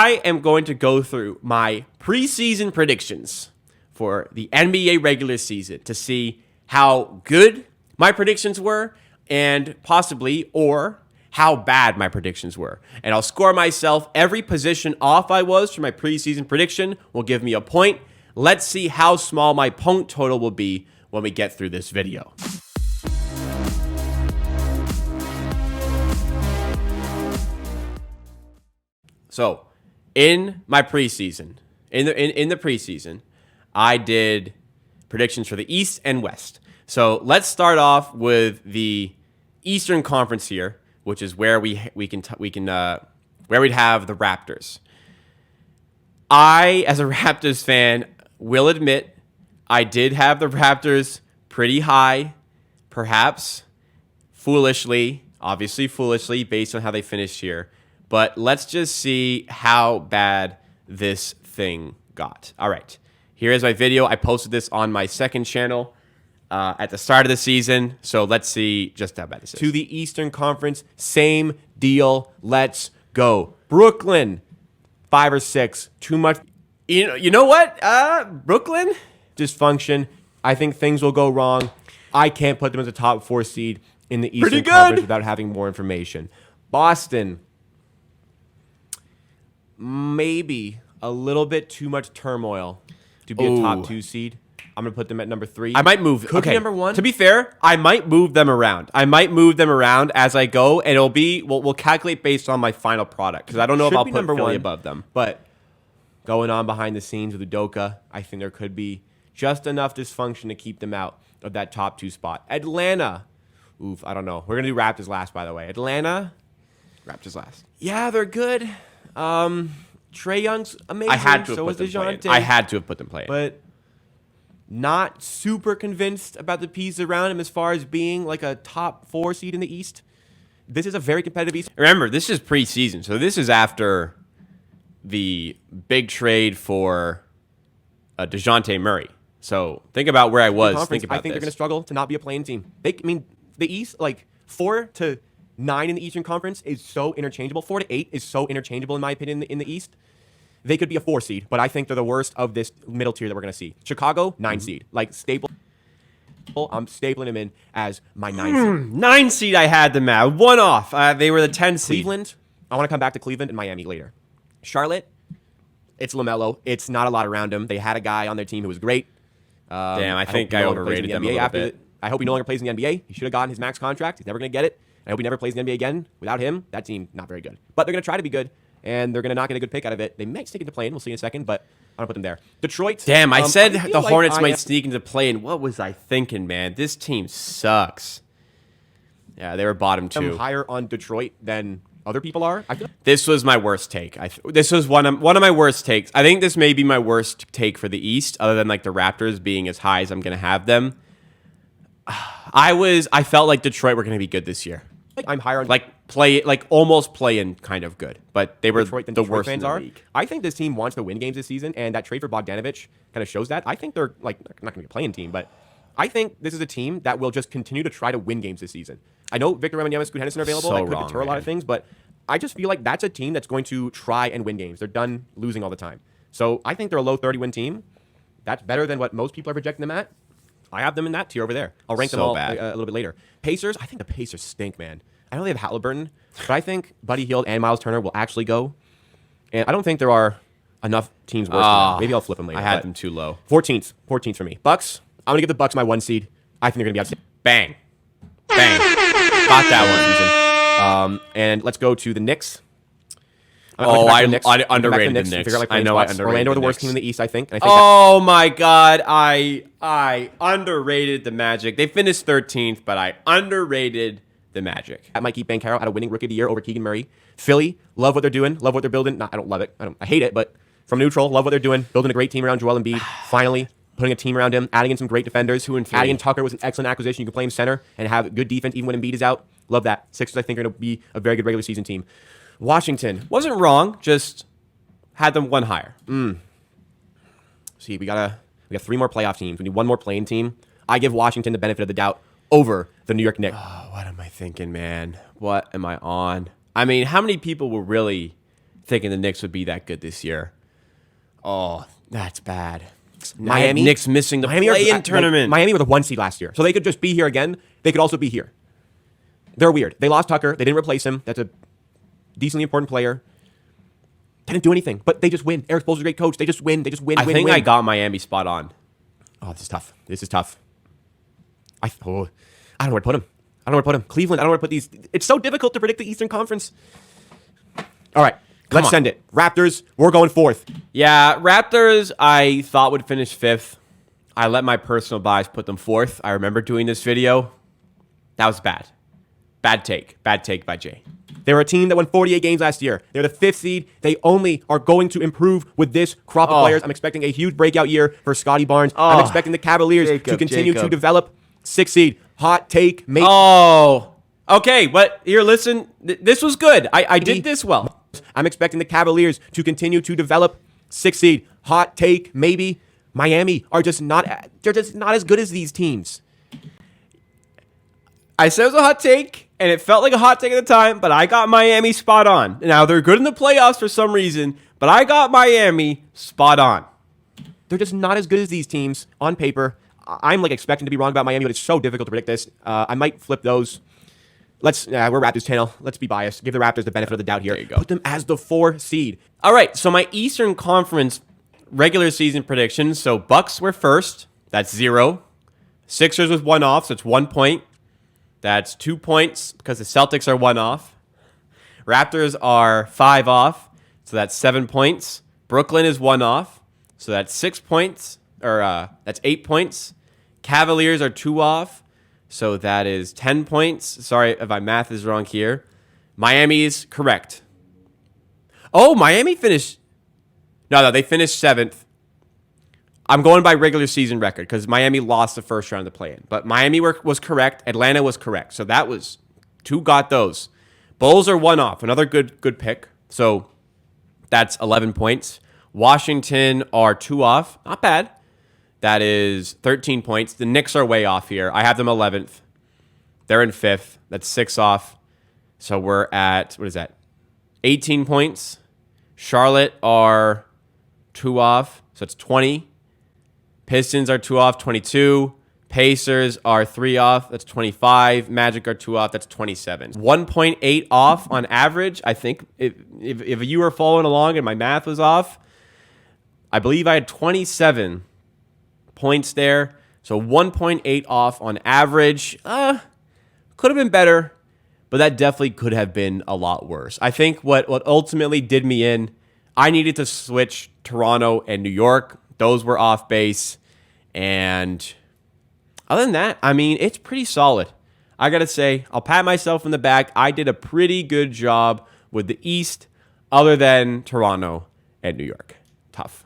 I am going to go through my preseason predictions for the NBA regular season to see how good my predictions were and possibly, or how bad my predictions were. And I'll score myself every position off I was for my preseason prediction will give me a point. Let's see how small my point total will be when we get through this video. So, in my preseason, in the preseason, I did predictions for the East and West. So let's start off with the Eastern Conference here, which is where where we'd have the Raptors. I, as a Raptors fan, will admit I did have the Raptors pretty high, perhaps foolishly, obviously foolishly, based on how they finished here. But let's just see how bad this thing got. All right, here is my video. I posted this on my second channel at the start of the season. So let's see just how bad this is. To the Eastern Conference, same deal. Let's go. Brooklyn, 5 or 6. Too much. You know what? Brooklyn, dysfunction. I think things will go wrong. I can't put them as a top 4 seed in the Eastern Conference without having more information. Boston, maybe a little bit too much turmoil to be a top 2 seed. I'm going to put them at number 3. I might move. Could be number 1. To be fair, I might move them around. As I go, and it'll be, we'll calculate based on my final product, because I don't know if I'll put Philly above them. But going on behind the scenes with Udoka, I think there could be just enough dysfunction to keep them out of that top 2 spot. Atlanta, oof, I don't know. We're going to do Raptors last, by the way. Atlanta, Raptors last. Yeah, they're good. Trae Young's amazing. I had to have put them playing. I had to have put them playing. But not super convinced about the pieces around him as far as being like a top 4 seed in the East. This is a very competitive East. Remember, this is preseason, so this is after the big trade for DeJounte Murray. So think about where I was. I think they're going to struggle to not be a playing team. The East, like 4 to 9 in the Eastern Conference is so interchangeable. 4 to 8 is so interchangeable, in my opinion, in the East. They could be a 4 seed, but I think they're the worst of this middle tier that we're going to see. Chicago, 9 seed. Like, staple. I'm stapling them in as my 9 seed. 9 seed I had them at. One off. They were the 10 seed. Cleveland, I want to come back to Cleveland and Miami later. Charlotte, it's LaMelo. It's not a lot around him. They had a guy on their team who was great. Damn, I think I overrated them a little bit. I hope he no longer plays in the NBA. He should have gotten his max contract. He's never going to get it. I hope he never plays in the NBA again. Without him, that team, not very good. But they're going to try to be good, and they're going to not get a good pick out of it. They might sneak into play-in. We'll see in a second, but I'm going to put them there. Detroit. Damn, I said the Hornets might sneak into play-in. What was I thinking, man? This team sucks. Yeah, they were bottom 2. I'm higher on Detroit than other people are. This was my worst take. This was one of my worst takes. I think this may be my worst take for the East, other than like the Raptors being as high as I'm going to have them. I felt like Detroit were going to be good this year. I'm higher on almost play-in kind of good, but they were the worst in the league. I think this team wants to win games this season, and that trade for Bogdanovich kind of shows that. I think they're not going to be a play-in team, but I think this is a team that will just continue to try to win games this season. I know Victor Wembanyama and Scoot Henderson are available. That could deter a lot of things, but I just feel like that's a team that's going to try and win games. They're done losing all the time. So I think they're a low 30-win team. That's better than what most people are projecting them at. I have them in that tier over there. I'll rank them all a little bit later. Pacers, I think the Pacers stink, man. I know they have Halliburton, but I think Buddy Hield and Miles Turner will actually go. And I don't think there are enough teams worse than that. Maybe I'll flip them later. I had them too low. 14th for me. Bucks, I'm going to give the Bucks my 1 seed. I think they're going to be out. Bang. Bang. Got that one, season. And let's go to the Knicks. I underrated the Knicks. I know I underrated Orlando are the worst team in the East, I think. Oh my God, I underrated the Magic. They finished 13th, but I underrated the Magic. That might keep Banchero out of winning Rookie of the Year over Keegan Murray. Philly, love what they're doing, love what they're building. I don't love it. I hate it, but from neutral, love what they're doing. Building a great team around Joel Embiid. Finally, putting a team around him, adding in some great defenders. Adding in Tucker was an excellent acquisition. You can play him center and have good defense even when Embiid is out. Love that. Sixers, I think, are going to be a very good regular season team. Washington wasn't wrong, just had them 1 higher. See, we got 3 more playoff teams. We need 1 more play-in team. I give Washington the benefit of the doubt over the New York Knicks. Oh, what am I thinking, man? What am I on? I mean, how many people will really thinking the Knicks would be that good this year. Oh, that's bad. Miami, Knicks missing the play-in tournament. Miami were the 1 seed last year, so they could just be here again. They could also be here. They're weird. They lost Tucker. They didn't replace him. That's a decently important player. They didn't do anything, but they just win. Eric Spoelstra's a great coach. They just win. They just win. I think I got Miami spot on. Oh, this is tough. This is tough. I don't know where to put him. Cleveland. I don't know where to put these. It's so difficult to predict the Eastern Conference. All right. Let's send it. Raptors, we're going 4th. Yeah, Raptors, I thought would finish 5th. I let my personal bias put them 4th. I remember doing this video. That was bad. Bad take. Bad take by Jay. They were a team that won 48 games last year. They're the 5th seed. They only are going to improve with this crop of players. I'm expecting a huge breakout year for Scotty Barnes. I'm expecting the Cavaliers to continue to develop. 6th seed. Hot take. Okay, but here, listen. This was good. I did this well. I'm expecting the Cavaliers to continue to develop. 6th seed. Hot take, maybe. Miami are just not as good as these teams. I said it was a hot take, and it felt like a hot take at the time, but I got Miami spot on. Now, they're good in the playoffs for some reason, but I got Miami spot on. They're just not as good as these teams on paper. I'm expecting to be wrong about Miami, but it's so difficult to predict this. I might flip those. We're Raptors channel. Let's be biased. Give the Raptors the benefit of the doubt here. There you go. Put them as the 4 seed. All right, so my Eastern Conference regular season predictions. So Bucks were first. That's 0. Sixers was 1 off, so it's 1 point. That's 2 points because the Celtics are 1 off. Raptors are 5 off, so that's 7 points. Brooklyn is 1 off, so that's 6 points, or that's 8 points. Cavaliers are 2 off. So that is 10 points. Sorry if my math is wrong here. Miami is correct. Oh, Miami finished. No, they finished 7th. I'm going by regular season record because Miami lost the first round of the play-in. But Miami was correct. Atlanta was correct. So that was 2 got those. Bulls are 1 off. Another good pick. So that's 11 points. Washington are 2 off. Not bad. That is 13 points. The Knicks are way off here. I have them 11th. They're in 5th. That's 6 off. So we're at, 18 points. Charlotte are 2 off. So it's 20. Pistons are 2 off, 22. Pacers are 3 off. That's 25. Magic are 2 off. That's 27. 1.8 off on average. I think if you were following along and my math was off, I believe I had 27 points there. So 1.8 off on average. Could have been better, but that definitely could have been a lot worse. I think what ultimately did me in, I needed to switch Toronto and New York. Those were off base. And other than that, I mean, it's pretty solid. I got to say, I'll pat myself in the back. I did a pretty good job with the East other than Toronto and New York. Tough.